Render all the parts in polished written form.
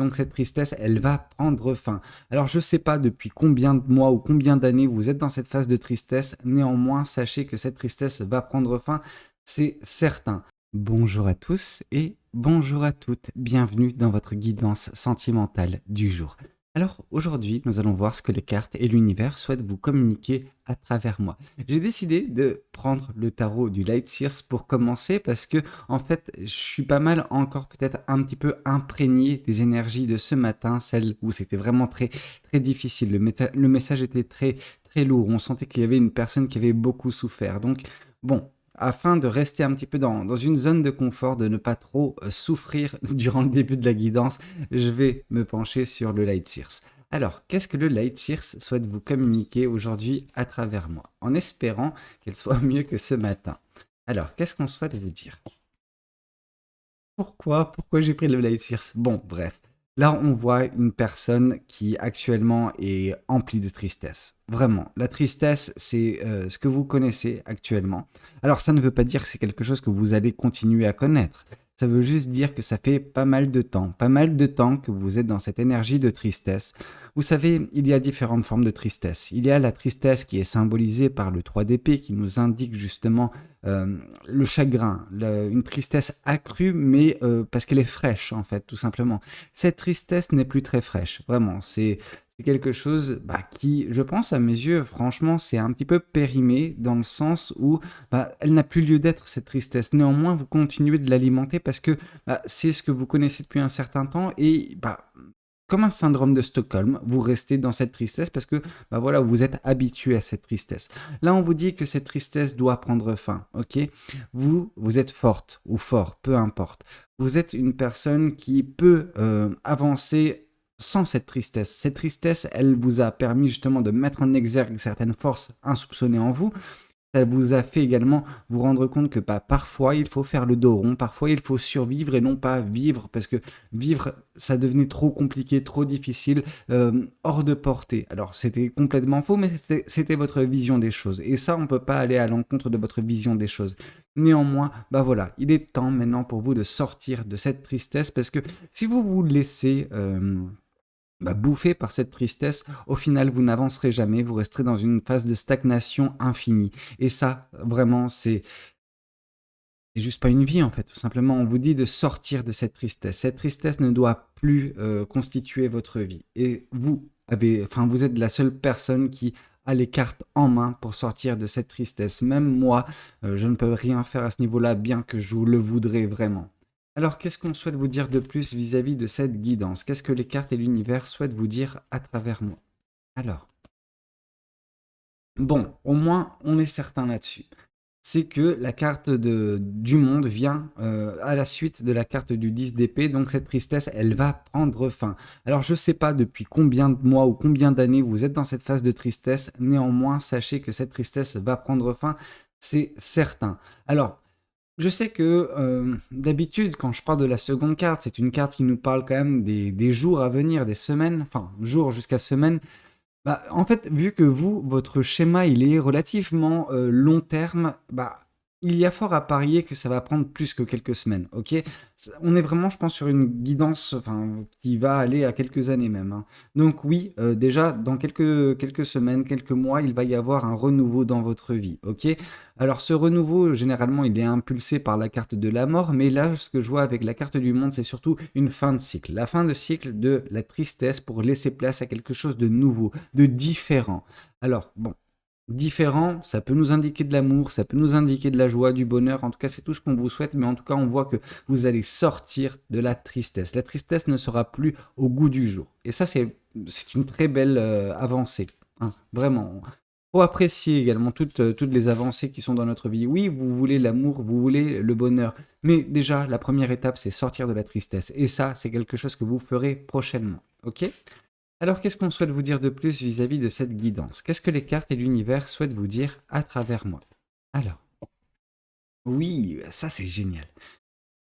donc cette tristesse, elle va prendre fin. Alors je ne sais pas depuis combien de mois ou combien d'années vous êtes dans cette phase de tristesse, néanmoins sachez que cette tristesse va prendre fin, c'est certain. Bonjour à tous et bonjour à toutes, bienvenue dans votre guidance sentimentale du jour. Alors aujourd'hui, nous allons voir ce que les cartes et l'univers souhaitent vous communiquer à travers moi. J'ai décidé de prendre le tarot du Light Seers pour commencer parce que en fait, je suis pas mal encore peut-être un petit peu imprégné des énergies de ce matin, celles où c'était vraiment très très difficile. Le message était très très lourd. On sentait qu'il y avait une personne qui avait beaucoup souffert. Donc bon, afin de rester un petit peu dans une zone de confort, de ne pas trop souffrir durant le début de la guidance, je vais me pencher sur le Light Seers. Alors, qu'est-ce que le Light Seers souhaite vous communiquer aujourd'hui à travers moi, en espérant qu'elle soit mieux que ce matin? Alors, qu'est-ce qu'on souhaite vous dire? Pourquoi j'ai pris le Light Seers? Bon, bref. Là, on voit une personne qui actuellement est emplie de tristesse. Vraiment, la tristesse, c'est ce que vous connaissez actuellement. Alors, ça ne veut pas dire que c'est quelque chose que vous allez continuer à connaître. Ça veut juste dire que ça fait pas mal de temps que vous êtes dans cette énergie de tristesse. Vous savez, il y a différentes formes de tristesse. Il y a la tristesse qui est symbolisée par le 3 d'épée qui nous indique justement le chagrin, une tristesse accrue, mais parce qu'elle est fraîche en fait, tout simplement. Cette tristesse n'est plus très fraîche, vraiment. C'est quelque chose qui, je pense à mes yeux, franchement, c'est un petit peu périmé dans le sens où elle n'a plus lieu d'être, cette tristesse. Néanmoins, vous continuez de l'alimenter parce que c'est ce que vous connaissez depuis un certain temps et comme un syndrome de Stockholm, vous restez dans cette tristesse parce que voilà, vous êtes habitué à cette tristesse. Là, on vous dit que cette tristesse doit prendre fin, ok? Vous êtes forte ou fort, peu importe. Vous êtes une personne qui peut avancer sans cette tristesse. Cette tristesse, elle vous a permis justement de mettre en exergue certaines forces insoupçonnées en vous. Ça vous a fait également vous rendre compte que parfois il faut faire le dos rond, parfois il faut survivre et non pas vivre, parce que vivre, ça devenait trop compliqué, trop difficile, hors de portée. Alors c'était complètement faux, mais c'était votre vision des choses. Et ça, on ne peut pas aller à l'encontre de votre vision des choses. Néanmoins, voilà, il est temps maintenant pour vous de sortir de cette tristesse, parce que si vous vous laissez bouffé par cette tristesse, au final, vous n'avancerez jamais, vous resterez dans une phase de stagnation infinie. Et ça, vraiment, c'est juste pas une vie, en fait, tout simplement. On vous dit de sortir de cette tristesse. Cette tristesse ne doit plus constituer votre vie. Et vous êtes la seule personne qui a les cartes en main pour sortir de cette tristesse. Même moi, je ne peux rien faire à ce niveau-là, bien que je le voudrais vraiment. Alors, qu'est-ce qu'on souhaite vous dire de plus vis-à-vis de cette guidance? Qu'est-ce que les cartes et l'univers souhaitent vous dire à travers moi? Alors, bon, au moins, on est certain là-dessus. C'est que la carte du monde vient à la suite de la carte du 10 d'épée, donc cette tristesse, elle va prendre fin. Alors, je ne sais pas depuis combien de mois ou combien d'années vous êtes dans cette phase de tristesse, néanmoins, sachez que cette tristesse va prendre fin, c'est certain. Alors, je sais que d'habitude, quand je parle de la seconde carte, c'est une carte qui nous parle quand même des jours à venir, des semaines, enfin jours jusqu'à semaines. En fait, vu que votre schéma, il est relativement long terme, il y a fort à parier que ça va prendre plus que quelques semaines, ok? On est vraiment, je pense, sur une guidance qui va aller à quelques années même, hein. Donc oui, déjà, dans quelques semaines, quelques mois, il va y avoir un renouveau dans votre vie, ok? Alors ce renouveau, généralement, il est impulsé par la carte de la mort, mais là, ce que je vois avec la carte du monde, c'est surtout une fin de cycle. La fin de cycle de la tristesse pour laisser place à quelque chose de nouveau, de différent. Alors, bon, différent, ça peut nous indiquer de l'amour, ça peut nous indiquer de la joie, du bonheur, en tout cas c'est tout ce qu'on vous souhaite, mais en tout cas on voit que vous allez sortir de la tristesse. La tristesse ne sera plus au goût du jour. Et ça c'est une très belle avancée, hein, vraiment. Faut apprécier également toutes les avancées qui sont dans notre vie. Oui, vous voulez l'amour, vous voulez le bonheur, mais déjà la première étape c'est sortir de la tristesse. Et ça c'est quelque chose que vous ferez prochainement, ok? Alors, qu'est-ce qu'on souhaite vous dire de plus vis-à-vis de cette guidance? Qu'est-ce que les cartes et l'univers souhaitent vous dire à travers moi? Alors, oui, ça c'est génial.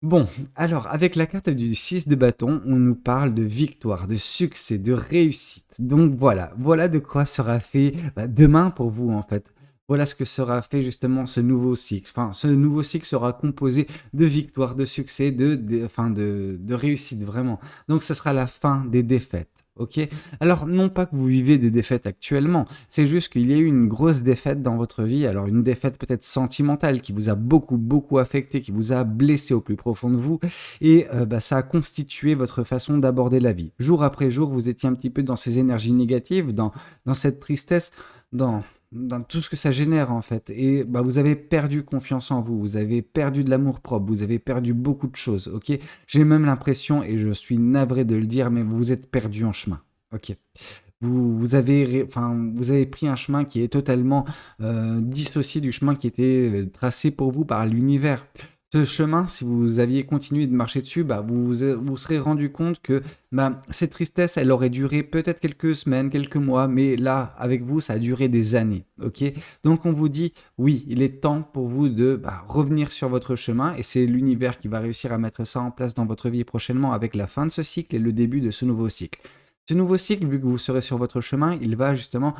Bon, alors avec la carte du 6 de bâton, on nous parle de victoire, de succès, de réussite. Donc voilà de quoi sera fait demain pour vous en fait. Voilà ce que sera fait justement ce nouveau cycle. Enfin, ce nouveau cycle sera composé de victoires, de succès, enfin de réussite vraiment. Donc, ce sera la fin des défaites. Ok? Alors, non pas que vous vivez des défaites actuellement, c'est juste qu'il y a eu une grosse défaite dans votre vie. Alors, une défaite peut-être sentimentale qui vous a beaucoup, beaucoup affecté, qui vous a blessé au plus profond de vous. Et ça a constitué votre façon d'aborder la vie. Jour après jour, vous étiez un petit peu dans ces énergies négatives, dans cette tristesse, dans tout ce que ça génère en fait. Et vous avez perdu confiance en vous, vous avez perdu de l'amour propre, vous avez perdu beaucoup de choses, ok? J'ai même l'impression, et je suis navré de le dire, mais vous vous êtes perdu en chemin, ok? Vous avez pris un chemin qui est totalement dissocié du chemin qui était tracé pour vous par l'univers. Ce chemin, si vous aviez continué de marcher dessus, vous serez rendu compte que cette tristesse, elle aurait duré peut-être quelques semaines, quelques mois, mais là, avec vous, ça a duré des années. Ok? Donc, on vous dit, oui, il est temps pour vous de revenir sur votre chemin, et c'est l'univers qui va réussir à mettre ça en place dans votre vie prochainement avec la fin de ce cycle et le début de ce nouveau cycle. Ce nouveau cycle, vu que vous serez sur votre chemin, il va justement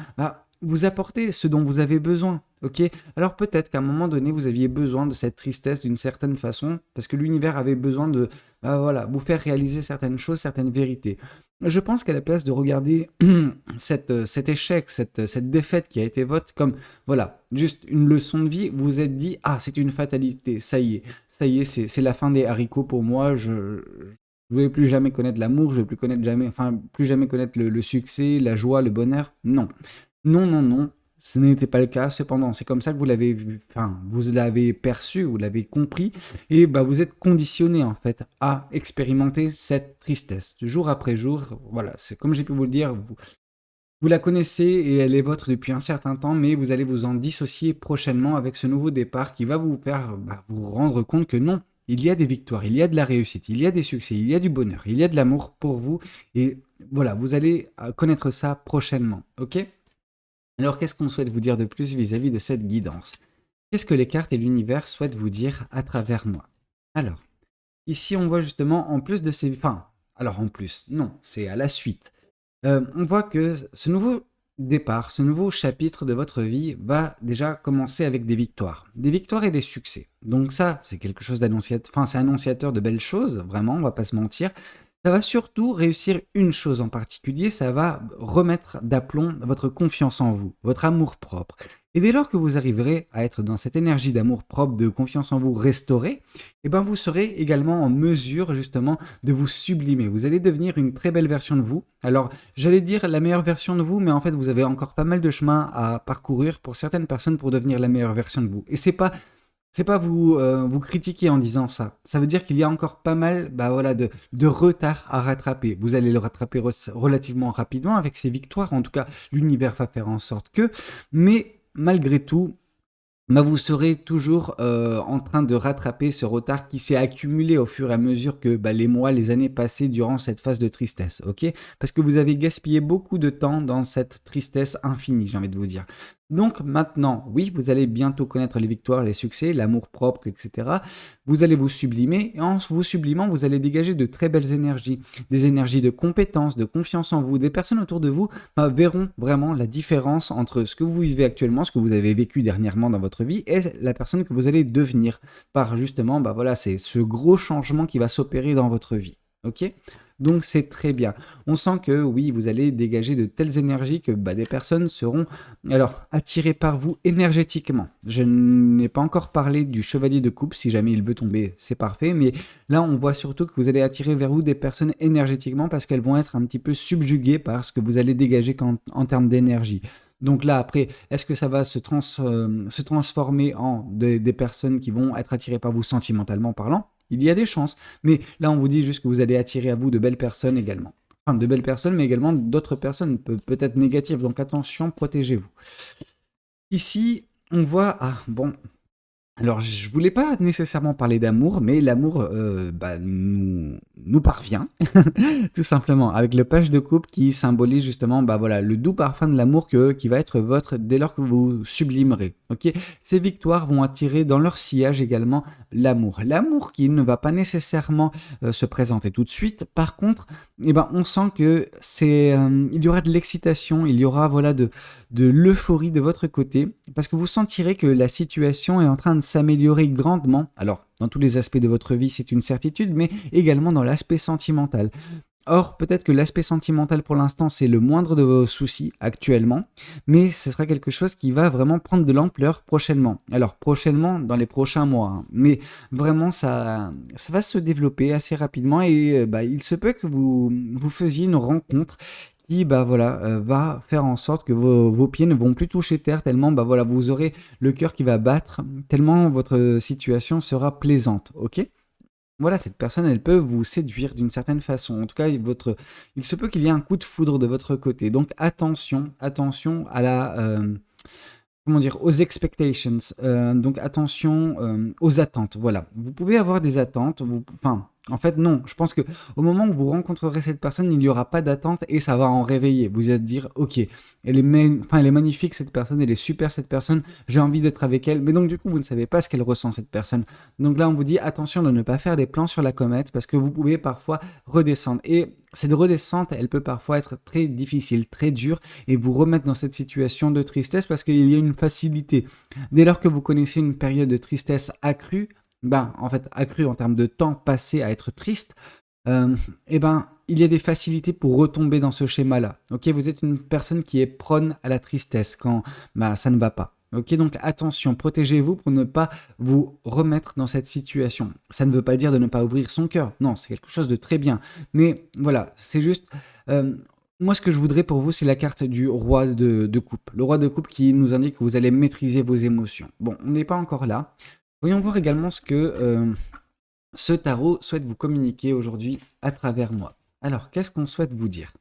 vous apporter ce dont vous avez besoin. Ok? Alors peut-être qu'à un moment donné, vous aviez besoin de cette tristesse d'une certaine façon, parce que l'univers avait besoin de vous faire réaliser certaines choses, certaines vérités. Je pense qu'à la place de regarder cet échec, cette défaite qui a été votre comme juste une leçon de vie, vous vous êtes dit, ah, c'est une fatalité, ça y est, c'est la fin des haricots pour moi, je ne vais plus jamais connaître l'amour, je ne vais plus jamais connaître le succès, la joie, le bonheur. Non. Non, non, non, ce n'était pas le cas. Cependant, c'est comme ça que vous l'avez vu, enfin, vous l'avez perçu, vous l'avez compris, et vous êtes conditionné en fait à expérimenter cette tristesse jour après jour. Voilà, c'est comme j'ai pu vous le dire, vous la connaissez et elle est vôtre depuis un certain temps, mais vous allez vous en dissocier prochainement avec ce nouveau départ qui va vous faire vous rendre compte que non, il y a des victoires, il y a de la réussite, il y a des succès, il y a du bonheur, il y a de l'amour pour vous, et voilà, vous allez connaître ça prochainement, ok? Alors, qu'est-ce qu'on souhaite vous dire de plus vis-à-vis de cette guidance? Qu'est-ce que les cartes et l'univers souhaitent vous dire à travers moi? Alors, ici, on voit justement, en plus de ces... Enfin, alors en plus, non, c'est à la suite. On voit que ce nouveau départ, ce nouveau chapitre de votre vie va déjà commencer avec des victoires et des succès. Donc ça, c'est quelque chose d'annonciateur, enfin c'est annonciateur de belles choses, vraiment, on va pas se mentir. Ça va surtout réussir une chose en particulier, ça va remettre d'aplomb votre confiance en vous, votre amour propre. Et dès lors que vous arriverez à être dans cette énergie d'amour propre, de confiance en vous restaurée, vous serez également en mesure justement de vous sublimer. Vous allez devenir une très belle version de vous. Alors, j'allais dire la meilleure version de vous, mais en fait, vous avez encore pas mal de chemin à parcourir pour certaines personnes pour devenir la meilleure version de vous. Et c'est pas vous critiquer en disant ça. Ça veut dire qu'il y a encore pas mal de retard à rattraper. Vous allez le rattraper relativement rapidement avec ces victoires. En tout cas, l'univers va faire en sorte que. Mais malgré tout, vous serez toujours en train de rattraper ce retard qui s'est accumulé au fur et à mesure que les mois, les années passées durant cette phase de tristesse, ok? Parce que vous avez gaspillé beaucoup de temps dans cette tristesse infinie, j'ai envie de vous dire. Donc maintenant, oui, vous allez bientôt connaître les victoires, les succès, l'amour propre, etc. Vous allez vous sublimer, et en vous sublimant, vous allez dégager de très belles énergies, des énergies de compétence, de confiance en vous. Des personnes autour de vous verront vraiment la différence entre ce que vous vivez actuellement, ce que vous avez vécu dernièrement dans votre vie, et la personne que vous allez devenir par justement, c'est ce gros changement qui va s'opérer dans votre vie. Ok? Donc c'est très bien. On sent que oui, vous allez dégager de telles énergies que des personnes seront attirées par vous énergétiquement. Je n'ai pas encore parlé du chevalier de coupe, si jamais il veut tomber, c'est parfait, mais là on voit surtout que vous allez attirer vers vous des personnes énergétiquement parce qu'elles vont être un petit peu subjuguées par ce que vous allez dégager en termes d'énergie. Donc là, après, est-ce que ça va se transformer en des personnes qui vont être attirées par vous sentimentalement parlant? Il y a des chances. Mais là, on vous dit juste que vous allez attirer à vous de belles personnes également. Enfin, de belles personnes, mais également d'autres personnes, peut-être négatives. Donc attention, protégez-vous. Ici, on voit... Ah, bon... Alors, je voulais pas nécessairement parler d'amour, mais l'amour nous parvient, tout simplement, avec le page de coupe qui symbolise justement le doux parfum de l'amour qui va être votre dès lors que vous sublimerez. ok? Ces victoires vont attirer dans leur sillage également l'amour. L'amour qui ne va pas nécessairement se présenter tout de suite. Par contre, eh ben, on sent que il y aura de l'excitation, il y aura voilà, de l'euphorie de votre côté, parce que vous sentirez que la situation est en train de s'améliorer grandement. Alors, dans tous les aspects de votre vie, c'est une certitude, mais également dans l'aspect sentimental. Or, peut-être que l'aspect sentimental pour l'instant, c'est le moindre de vos soucis actuellement, mais ce sera quelque chose qui va vraiment prendre de l'ampleur prochainement. Alors, prochainement, dans les prochains mois, hein, mais vraiment, ça va se développer assez rapidement et bah, il se peut que vous faisiez une rencontre qui bah, voilà, va faire en sorte que vos pieds ne vont plus toucher terre tellement bah, voilà, vous aurez le cœur qui va battre, tellement votre situation sera plaisante, ok? Voilà, cette personne, elle peut vous séduire d'une certaine façon. En tout cas, il se peut qu'il y ait un coup de foudre de votre côté. Donc attention, attention à comment dire, aux expectations. Donc attention aux attentes. Voilà, vous pouvez avoir des attentes. Enfin, en fait, non. Je pense que au moment où vous rencontrerez cette personne, il n'y aura pas d'attente et ça va en réveiller. Vous allez dire, ok, elle est magnifique cette personne, elle est super cette personne. J'ai envie d'être avec elle. Mais donc du coup, vous ne savez pas ce qu'elle ressent cette personne. Donc là, on vous dit attention de ne pas faire des plans sur la comète parce que vous pouvez parfois redescendre. Et cette redescente, elle peut parfois être très difficile, très dure et vous remettre dans cette situation de tristesse parce qu'il y a une facilité. Dès lors que vous connaissez une période de tristesse accrue, ben, en fait, accrue en termes de temps passé à être triste, eh ben, il y a des facilités pour retomber dans ce schéma-là. Ok, vous êtes une personne qui est prône à la tristesse quand bah, ça ne va pas. Ok, donc attention, protégez-vous pour ne pas vous remettre dans cette situation. Ça ne veut pas dire de ne pas ouvrir son cœur. Non, c'est quelque chose de très bien. Mais voilà, c'est juste. Moi, ce que je voudrais pour vous, c'est la carte du roi de coupe. Le roi de coupe qui nous indique que vous allez maîtriser vos émotions. Bon, on n'est pas encore là. Voyons voir également ce que ce tarot souhaite vous communiquer aujourd'hui à travers moi. Alors, qu'est-ce qu'on souhaite vous dire?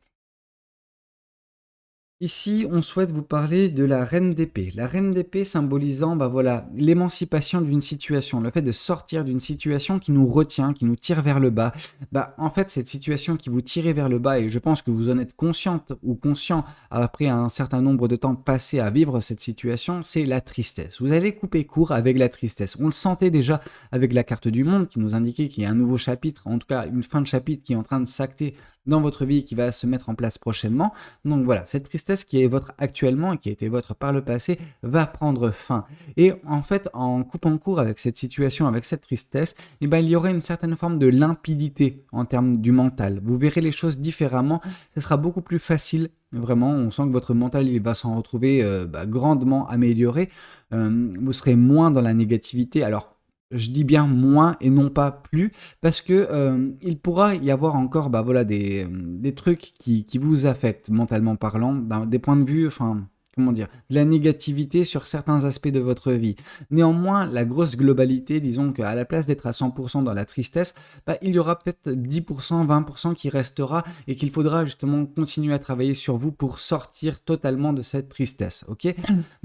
Ici, on souhaite vous parler de la reine d'épée. La reine d'épée symbolisant bah voilà, l'émancipation d'une situation, le fait de sortir d'une situation qui nous retient, qui nous tire vers le bas. Bah, en fait, cette situation qui vous tire vers le bas, et je pense que vous en êtes consciente ou conscient après un certain nombre de temps passé à vivre cette situation, c'est la tristesse. Vous allez couper court avec la tristesse. On le sentait déjà avec la carte du monde qui nous indiquait qu'il y a un nouveau chapitre, en tout cas une fin de chapitre qui est en train de s'acter dans votre vie et qui va se mettre en place prochainement. Donc voilà, cette tristesse qui est votre actuellement et qui a été votre par le passé va prendre fin. Et en fait, en coupant court avec cette situation, avec cette tristesse, eh ben, il y aurait une certaine forme de limpidité en termes du mental. Vous verrez les choses différemment, ce sera beaucoup plus facile. Vraiment, on sent que votre mental il va s'en retrouver grandement amélioré. Vous serez moins dans la négativité. Alors, je dis bien moins et non pas plus, parce que il pourra y avoir encore bah, voilà, des trucs qui vous affectent mentalement parlant, des points de vue, enfin, comment dire, de la négativité sur certains aspects de votre vie. Néanmoins, la grosse globalité, disons qu'à la place d'être à 100% dans la tristesse, bah, il y aura peut-être 10%, 20% qui restera et qu'il faudra justement continuer à travailler sur vous pour sortir totalement de cette tristesse, ok?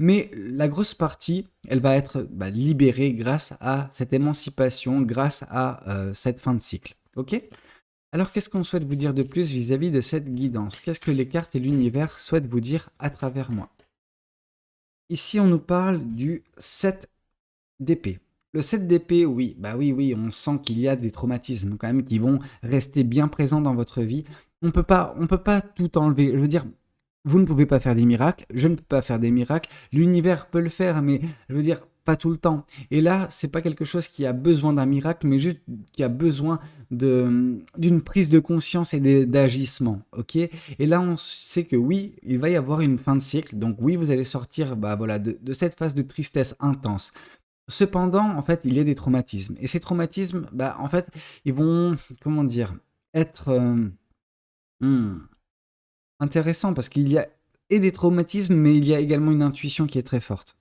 Mais la grosse partie, elle va être bah, libérée grâce à cette émancipation, grâce à cette fin de cycle, ok? Alors, qu'est-ce qu'on souhaite vous dire de plus vis-à-vis de cette guidance? Qu'est-ce que les cartes et l'univers souhaitent vous dire à travers moi? Ici, on nous parle du 7 d'épée. Le 7 d'épée, oui, bah oui, on sent qu'il y a des traumatismes quand même qui vont rester bien présents dans votre vie. On peut pas tout enlever. Je veux dire, vous ne pouvez pas faire des miracles, je ne peux pas faire des miracles, l'univers peut le faire, mais je veux dire, pas tout le temps. Et là, c'est pas quelque chose qui a besoin d'un miracle, mais juste qui a besoin d'une prise de conscience et d'agissement, ok? Et là, on sait que oui, il va y avoir une fin de cycle, donc oui, vous allez sortir bah, voilà, de cette phase de tristesse intense. Cependant, en fait, il y a des traumatismes. Et ces traumatismes, bah, en fait, ils vont, comment dire, être hmm, intéressants parce qu'il y a et des traumatismes, mais il y a également une intuition qui est très forte.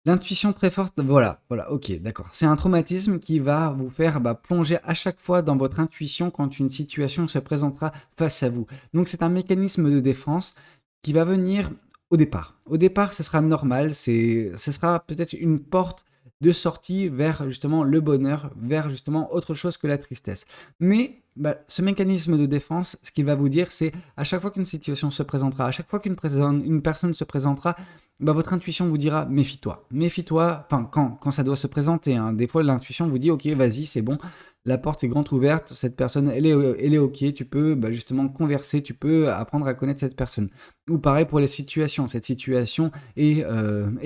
L'intuition très forte, voilà, ok, d'accord. C'est un traumatisme qui va vous faire bah, plonger à chaque fois dans votre intuition quand une situation se présentera face à vous. Donc c'est un mécanisme de défense qui va venir au départ. Au départ, ce sera normal, ce sera peut-être une porte de sortie vers justement le bonheur, vers justement autre chose que la tristesse. Mais bah, ce mécanisme de défense, ce qu'il va vous dire, c'est à chaque fois qu'une situation se présentera, à chaque fois une personne se présentera, bah, votre intuition vous dira méfie-toi. Méfie-toi, enfin, quand ça doit se présenter, hein. Des fois, l'intuition vous dit ok, vas-y, c'est bon, la porte est grande ouverte, cette personne, elle est ok, tu peux bah, justement converser, tu peux apprendre à connaître cette personne. Ou pareil pour les situations, cette situation est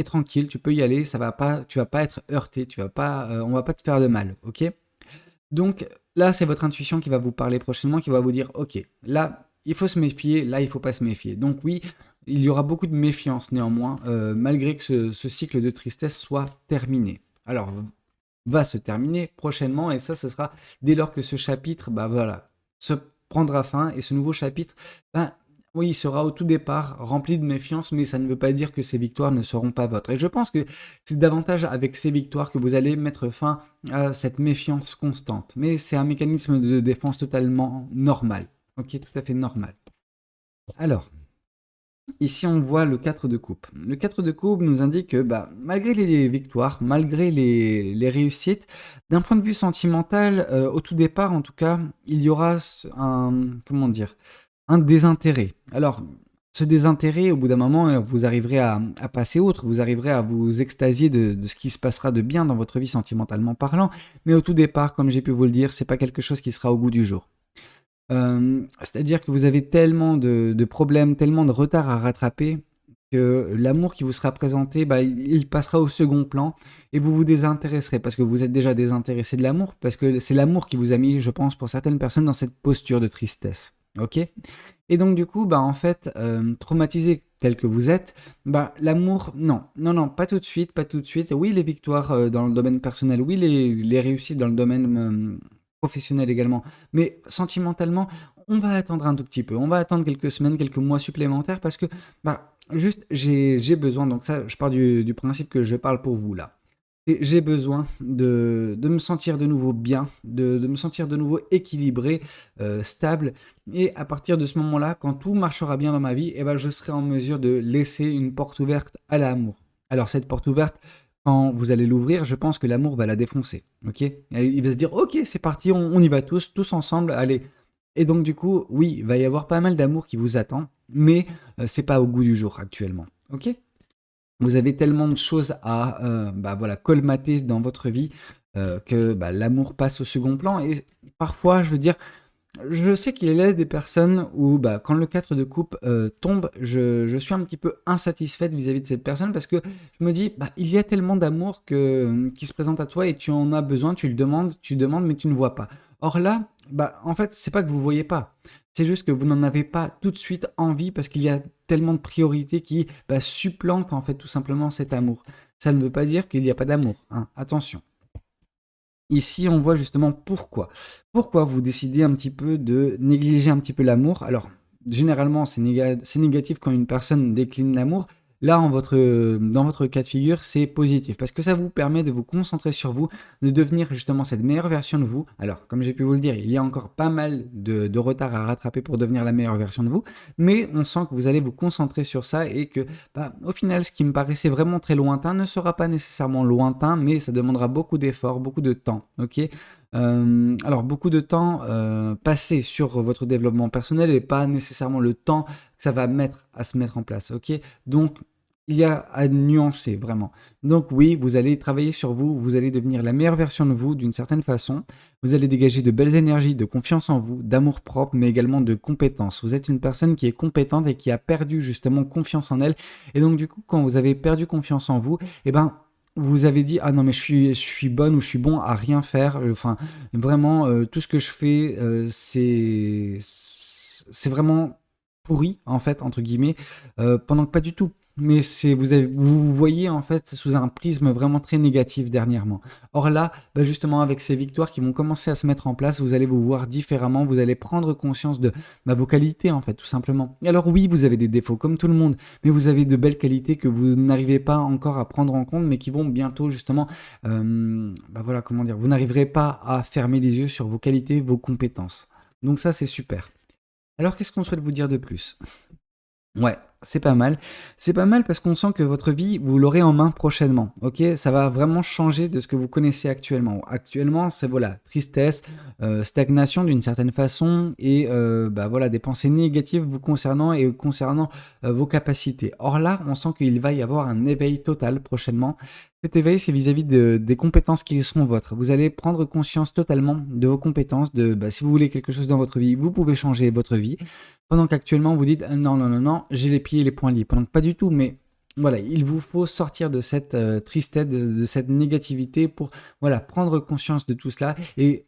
tranquille, tu peux y aller, ça va pas, tu vas pas être heurté, tu vas pas, on va pas te faire de mal, ok? Donc là, c'est votre intuition qui va vous parler prochainement, qui va vous dire, ok, là, il faut se méfier, là, il faut pas se méfier. Donc oui, il y aura beaucoup de méfiance néanmoins, malgré que ce cycle de tristesse soit terminé. Alors, va se terminer prochainement, et ça, ce sera dès lors que ce chapitre, bah voilà, se prendra fin, et ce nouveau chapitre, bah, oui, il sera au tout départ rempli de méfiance, mais ça ne veut pas dire que ces victoires ne seront pas vôtres. Et je pense que c'est davantage avec ces victoires que vous allez mettre fin à cette méfiance constante. Mais c'est un mécanisme de défense totalement normal. Ok, tout à fait normal. Alors, ici, on voit le 4 de coupe. Le 4 de coupe nous indique que bah, malgré les victoires, malgré les réussites, d'un point de vue sentimental, au tout départ en tout cas, il y aura comment dire, un désintérêt. Alors, ce désintérêt, au bout d'un moment, vous arriverez à passer outre, vous arriverez à vous extasier de ce qui se passera de bien dans votre vie sentimentalement parlant, mais au tout départ, comme j'ai pu vous le dire, c'est pas quelque chose qui sera au goût du jour. C'est-à-dire que vous avez tellement de problèmes, tellement de retard à rattraper que l'amour qui vous sera présenté, bah, il passera au second plan et vous vous désintéresserez parce que vous êtes déjà désintéressé de l'amour, parce que c'est l'amour qui vous a mis, je pense, pour certaines personnes dans cette posture de tristesse. Ok? Et donc du coup, bah en fait, traumatisé tel que vous êtes, bah l'amour, non, non, non, pas tout de suite, pas tout de suite. Oui, les victoires dans le domaine personnel, oui, les réussites dans le domaine professionnel également, mais sentimentalement, on va attendre un tout petit peu. On va attendre quelques semaines, quelques mois supplémentaires parce que, bah, juste, j'ai besoin, donc ça, je pars du principe que je parle pour vous là. Et j'ai besoin de me sentir de nouveau bien, de me sentir de nouveau équilibré, stable. Et à partir de ce moment-là, quand tout marchera bien dans ma vie, eh ben, je serai en mesure de laisser une porte ouverte à l'amour. Alors cette porte ouverte, quand vous allez l'ouvrir, je pense que l'amour va la défoncer. Ok? Il va se dire, ok, c'est parti, on y va tous ensemble, allez. Et donc du coup, oui, il va y avoir pas mal d'amour qui vous attend, mais c'est pas au goût du jour actuellement. Ok? Vous avez tellement de choses à bah, voilà, colmater dans votre vie que bah, l'amour passe au second plan. Et parfois, je veux dire, je sais qu'il y a des personnes où, bah, quand le 4 de coupe tombe, je suis un petit peu insatisfaite vis-à-vis de cette personne parce que je me dis, bah, il y a tellement d'amour qui se présente à toi et tu en as besoin, tu demandes, mais tu ne vois pas. Or là, bah, en fait, c'est pas que vous voyez pas. C'est juste que vous n'en avez pas tout de suite envie parce qu'il y a tellement de priorités qui bah, supplantent en fait tout simplement cet amour. Ça ne veut pas dire qu'il n'y a pas d'amour, hein. Attention. Ici, on voit justement pourquoi. Pourquoi vous décidez un petit peu de négliger un petit peu l'amour. Alors, généralement, c'est négatif quand une personne décline l'amour. Là, dans votre cas de figure, c'est positif parce que ça vous permet de vous concentrer sur vous, de devenir justement cette meilleure version de vous. Alors, comme j'ai pu vous le dire, il y a encore pas mal de retard à rattraper pour devenir la meilleure version de vous, mais on sent que vous allez vous concentrer sur ça et que, bah, au final, ce qui me paraissait vraiment très lointain ne sera pas nécessairement lointain, mais ça demandera beaucoup d'efforts, beaucoup de temps, ok? Alors, beaucoup de temps passé sur votre développement personnel et pas nécessairement le temps que ça va mettre à se mettre en place, ok? Donc, il y a à nuancer vraiment. Donc oui, vous allez travailler sur vous, vous allez devenir la meilleure version de vous d'une certaine façon. Vous allez dégager de belles énergies, de confiance en vous, d'amour propre, mais également de compétence. Vous êtes une personne qui est compétente et qui a perdu justement confiance en elle. Et donc du coup, quand vous avez perdu confiance en vous, eh ben vous avez dit ah non mais je suis bonne ou je suis bon à rien faire. Enfin vraiment tout ce que je fais c'est vraiment pourri en fait entre guillemets pendant que pas du tout. Mais vous vous voyez en fait sous un prisme vraiment très négatif dernièrement. Or là, bah, justement avec ces victoires qui vont commencer à se mettre en place, vous allez vous voir différemment, vous allez prendre conscience de bah, vos qualités en fait tout simplement. Et alors oui, vous avez des défauts comme tout le monde, mais vous avez de belles qualités que vous n'arrivez pas encore à prendre en compte, mais qui vont bientôt justement, bah voilà comment dire, vous n'arriverez pas à fermer les yeux sur vos qualités, vos compétences. Donc ça c'est super. Alors qu'est-ce qu'on souhaite vous dire de plus? Ouais. C'est pas mal. C'est pas mal parce qu'on sent que votre vie, vous l'aurez en main prochainement. Ok, ça va vraiment changer de ce que vous connaissez actuellement. Actuellement, c'est voilà, tristesse, stagnation d'une certaine façon et bah voilà, des pensées négatives vous concernant et concernant vos capacités. Or là, on sent qu'il va y avoir un éveil total prochainement. Cet éveil, c'est vis-à-vis des compétences qui seront vôtres. Vous allez prendre conscience totalement de vos compétences, de bah, si vous voulez quelque chose dans votre vie, vous pouvez changer votre vie. Pendant qu'actuellement, vous dites non, non, non, non, j'ai les pieds et les poings libres. Pendant que pas du tout, mais voilà, il vous faut sortir de cette tristesse, de cette négativité pour voilà, prendre conscience de tout cela. Et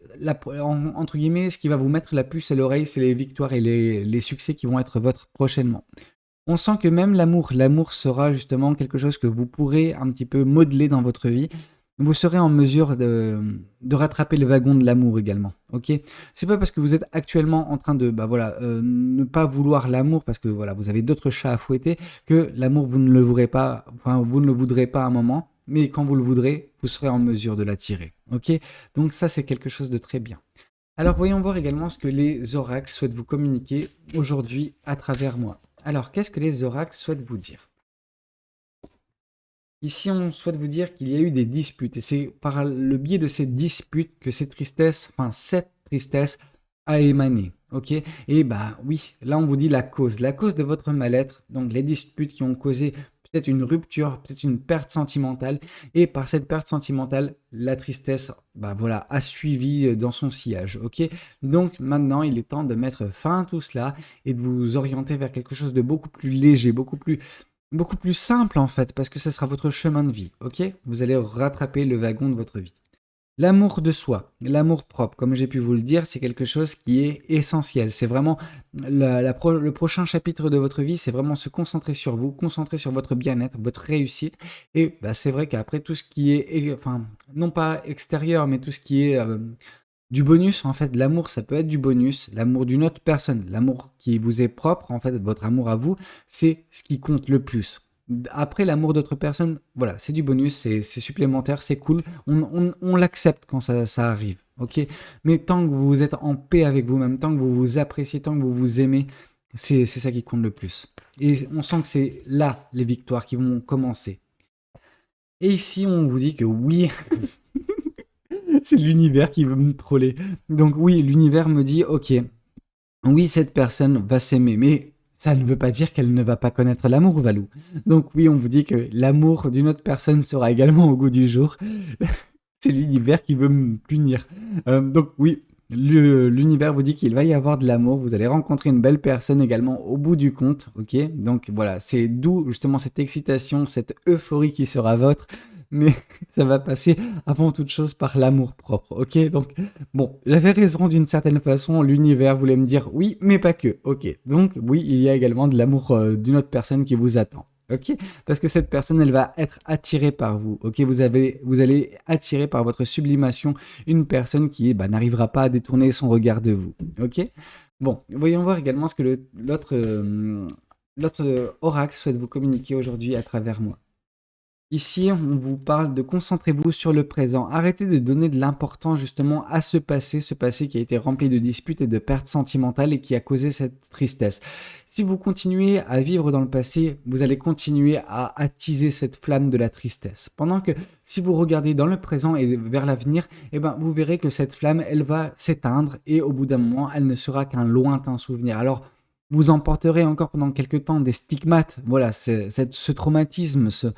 entre guillemets, ce qui va vous mettre la puce à l'oreille, c'est les victoires et les succès qui vont être votre prochainement. On sent que même l'amour sera justement quelque chose que vous pourrez un petit peu modeler dans votre vie. Vous serez en mesure de rattraper le wagon de l'amour également, ok? C'est pas parce que vous êtes actuellement en train de bah voilà, ne pas vouloir l'amour parce que voilà, vous avez d'autres chats à fouetter que l'amour vous ne le voudrez pas, enfin vous ne le voudrez pas à un moment, mais quand vous le voudrez, vous serez en mesure de l'attirer, ok? Donc ça c'est quelque chose de très bien. Alors voyons voir également ce que les oracles souhaitent vous communiquer aujourd'hui à travers moi. Alors qu'est-ce que les oracles souhaitent vous dire? Ici, on souhaite vous dire qu'il y a eu des disputes et c'est par le biais de ces disputes que cette tristesse a émané. Ok? Et bah oui, là on vous dit la cause de votre mal-être, donc les disputes qui ont causé peut-être une rupture, peut-être une perte sentimentale, et par cette perte sentimentale, la tristesse, bah voilà, a suivi dans son sillage. Ok? Donc maintenant, il est temps de mettre fin à tout cela et de vous orienter vers quelque chose de beaucoup plus léger, beaucoup plus simple en fait, parce que ça sera votre chemin de vie, ok? Vous allez rattraper le wagon de votre vie. L'amour de soi, l'amour propre, comme j'ai pu vous le dire, c'est quelque chose qui est essentiel. C'est vraiment le prochain chapitre de votre vie, c'est vraiment se concentrer sur vous, concentrer sur votre bien-être, votre réussite. Et bah, c'est vrai qu'après tout ce qui est, enfin, non pas extérieur, mais tout ce qui est du bonus, en fait, l'amour, ça peut être du bonus, l'amour d'une autre personne, l'amour qui vous est propre, en fait, votre amour à vous, c'est ce qui compte le plus. Après, l'amour d'autres personnes, voilà, c'est du bonus, c'est supplémentaire, c'est cool, on l'accepte quand ça arrive, ok? Mais tant que vous êtes en paix avec vous-même, tant que vous vous appréciez, tant que vous vous aimez, c'est ça qui compte le plus. Et on sent que c'est là les victoires qui vont commencer. Et ici, on vous dit que oui, c'est l'univers qui veut me troller. Donc oui, l'univers me dit, ok, oui, cette personne va s'aimer, mais ça ne veut pas dire qu'elle ne va pas connaître l'amour, Valou. Donc oui, on vous dit que l'amour d'une autre personne sera également au goût du jour. C'est l'univers qui veut me punir. Donc oui, l'univers vous dit qu'il va y avoir de l'amour, vous allez rencontrer une belle personne également au bout du compte, ok? Donc voilà, c'est d'où justement cette excitation, cette euphorie qui sera votre, mais ça va passer avant toute chose par l'amour propre, ok? Donc bon, j'avais raison d'une certaine façon, l'univers voulait me dire oui, mais pas que, ok? Donc oui, il y a également de l'amour d'une autre personne qui vous attend. Ok, parce que cette personne, elle va être attirée par vous. Ok, vous allez attirer par votre sublimation une personne qui bah, n'arrivera pas à détourner son regard de vous. Ok, bon, voyons voir également ce que l'autre oracle souhaite vous communiquer aujourd'hui à travers moi. Ici, on vous parle de concentrez-vous sur le présent. Arrêtez de donner de l'importance justement à ce passé qui a été rempli de disputes et de pertes sentimentales et qui a causé cette tristesse. Si vous continuez à vivre dans le passé, vous allez continuer à attiser cette flamme de la tristesse. Pendant que si vous regardez dans le présent et vers l'avenir, eh ben, vous verrez que cette flamme, elle va s'éteindre et au bout d'un moment, elle ne sera qu'un lointain souvenir. Alors, vous en porterez encore pendant quelques temps des stigmates, voilà, ce traumatisme, ce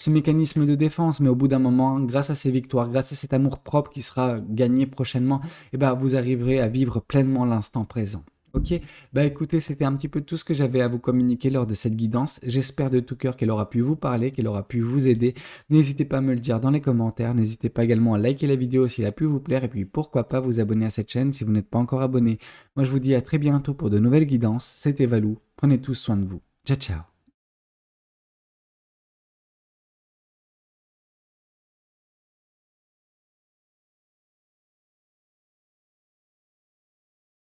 mécanisme de défense, mais au bout d'un moment, grâce à ces victoires, grâce à cet amour propre qui sera gagné prochainement, eh ben, vous arriverez à vivre pleinement l'instant présent. Ok, bah écoutez, c'était un petit peu tout ce que j'avais à vous communiquer lors de cette guidance. J'espère de tout cœur qu'elle aura pu vous parler, qu'elle aura pu vous aider. N'hésitez pas à me le dire dans les commentaires. N'hésitez pas également à liker la vidéo si elle a pu vous plaire. Et puis pourquoi pas vous abonner à cette chaîne si vous n'êtes pas encore abonné. Moi je vous dis à très bientôt pour de nouvelles guidances. C'était Valou. Prenez tous soin de vous. Ciao ciao.